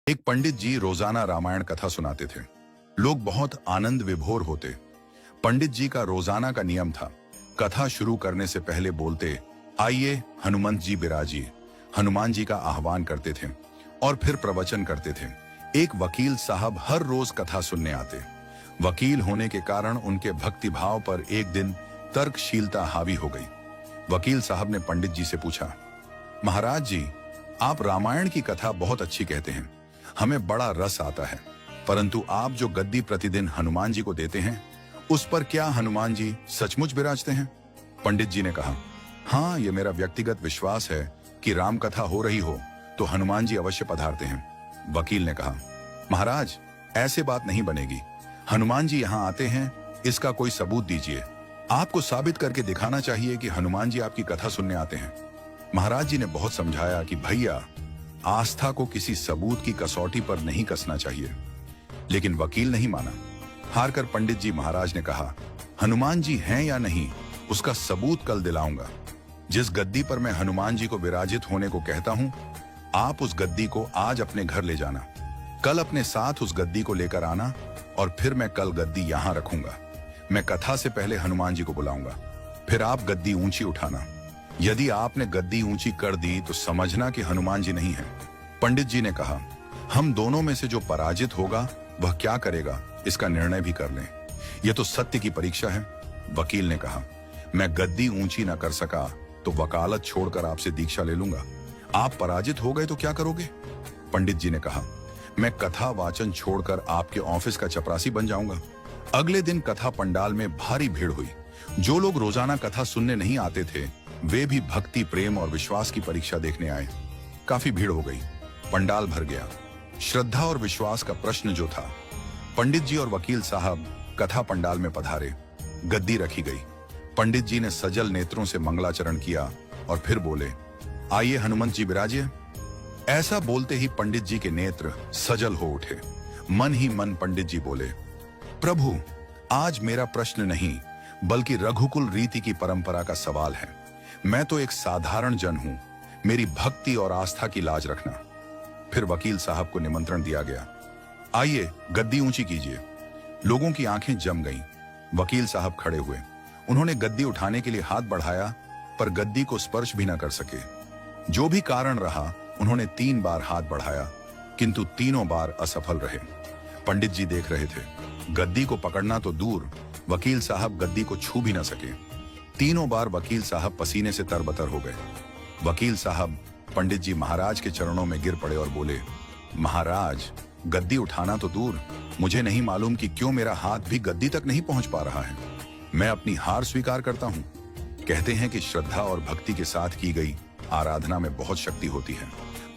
एक पंडित जी रोजाना रामायण कथा सुनाते थे। लोग बहुत आनंद विभोर होते। पंडित जी का रोजाना का नियम था, कथा शुरू करने से पहले बोलते, आइए हनुमंत जी बिराजिए। हनुमान जी का आह्वान करते थे और फिर प्रवचन करते थे। एक वकील साहब हर रोज कथा सुनने आते। वकील होने के कारण उनके भक्तिभाव पर एक दिन तर्कशीलता हावी हो गई। वकील साहब ने पंडित जी से पूछा, महाराज जी, आप रामायण की कथा बहुत अच्छी कहते हैं, हमें बड़ा रस आता है, परंतु आप जो गद्दी प्रतिदिन हनुमान जी को देते हैं, उस पर क्या हनुमान जी सचमुच विराजते हैं? पंडित जी ने कहा, हाँ, ये मेरा व्यक्तिगत विश्वास है कि राम कथा हो रही हो तो हनुमान जी अवश्य पधारते हैं। वकील ने कहा, महाराज, ऐसे बात नहीं बनेगी। हनुमान जी यहाँ आते हैं, इसका कोई सबूत दीजिए। आपको साबित करके दिखाना चाहिए कि हनुमान जी आपकी कथा सुनने आते हैं। महाराज जी ने बहुत समझाया कि भैया, आस्था को किसी सबूत की कसौटी पर नहीं कसना चाहिए, लेकिन वकील नहीं माना। हारकर पंडित जी महाराज ने कहा, हनुमान जी हैं या नहीं, उसका सबूत कल दिलाऊंगा। जिस गद्दी पर मैं हनुमान जी को विराजित होने को कहता हूं, आप उस गद्दी को आज अपने घर ले जाना, कल अपने साथ उस गद्दी को लेकर आना और फिर मैं कल गद्दी यहां रखूंगा। मैं कथा से पहले हनुमान जी को बुलाऊंगा, फिर आप गद्दी ऊंची उठाना। यदि आपने गद्दी ऊंची कर दी तो समझना कि हनुमान जी नहीं है। पंडित जी ने कहा, हम दोनों में से जो पराजित होगा वह क्या करेगा, इसका निर्णय भी कर लें। यह तो सत्य की परीक्षा है। वकील ने कहा, मैं गद्दी ऊंची ना कर सका तो वकालत छोड़कर आपसे दीक्षा ले लूंगा। आप पराजित हो गए तो क्या करोगे? पंडित जी ने कहा, मैं कथा वाचन छोड़कर आपके ऑफिस का चपरासी बन जाऊंगा। अगले दिन कथा पंडाल में भारी भीड़ हुई। जो लोग रोजाना कथा सुनने नहीं आते थे, वे भी भक्ति, प्रेम और विश्वास की परीक्षा देखने आए। काफी भीड़ हो गई, पंडाल भर गया। श्रद्धा और विश्वास का प्रश्न जो था, पंडित जी और वकील साहब कथा पंडाल में पधारे। गद्दी रखी गई। पंडित जी ने सजल नेत्रों से मंगलाचरण किया और फिर बोले, आइए हनुमंत जी विराजिए। ऐसा बोलते ही पंडित जी के नेत्र सजल हो उठे। मन ही मन पंडित जी बोले, प्रभु, आज मेरा प्रश्न नहीं बल्कि रघुकुल रीति की परंपरा का सवाल है। मैं तो एक साधारण जन हूं, मेरी भक्ति और आस्था की लाज रखना। फिर वकील साहब को निमंत्रण दिया गया, आइए गद्दी ऊंची कीजिए। लोगों की आंखें जम गईं। वकील साहब खड़े हुए। उन्होंने गद्दी उठाने के लिए हाथ बढ़ाया, पर गद्दी को स्पर्श भी न कर सके। जो भी कारण रहा, उन्होंने 3 बार हाथ बढ़ाया, किंतु तीनों बार असफल रहे। पंडित जी देख रहे थे। गद्दी को पकड़ना तो दूर, वकील साहब गद्दी को छू भी न सके। तीनों बार वकील साहब पसीने से तरबतर हो गए। वकील साहब पंडित जी महाराज के चरणों में गिर पड़े और बोले, महाराज, गद्दी उठाना तो दूर, मुझे नहीं मालूम कि क्यों मेरा हाथ भी गद्दी तक नहीं पहुंच पा रहा है। मैं अपनी हार स्वीकार करता हूं। कहते हैं कि श्रद्धा और भक्ति के साथ की गई आराधना में बहुत शक्ति होती है।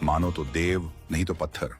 मानो तो देव, नहीं तो पत्थर।